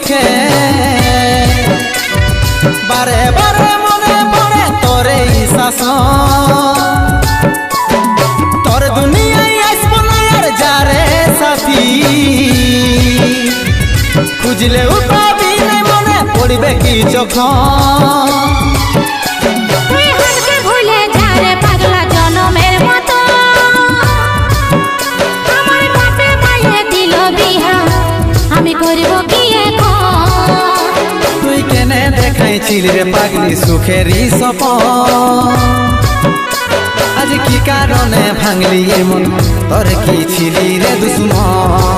সুখে বারে বারে মনে পড়ে তোরে শাসন তোর দুনিয়ায় আসবো না আর যারে সাথী খুঁজলেও পাবি না মনে পড়বে কি যখন তুই হাতকে ভুলে যা রে পাগলা জনমের মতো আমার বাপে মায়ে দিল বিহা আমি করব কি এখন তুই কেনে দেখাইছিলি রে পাগলি সুখেরই সপন আজ কি কারণে ভাঙলি মন তোর কি ছিলি রে দুশ্মন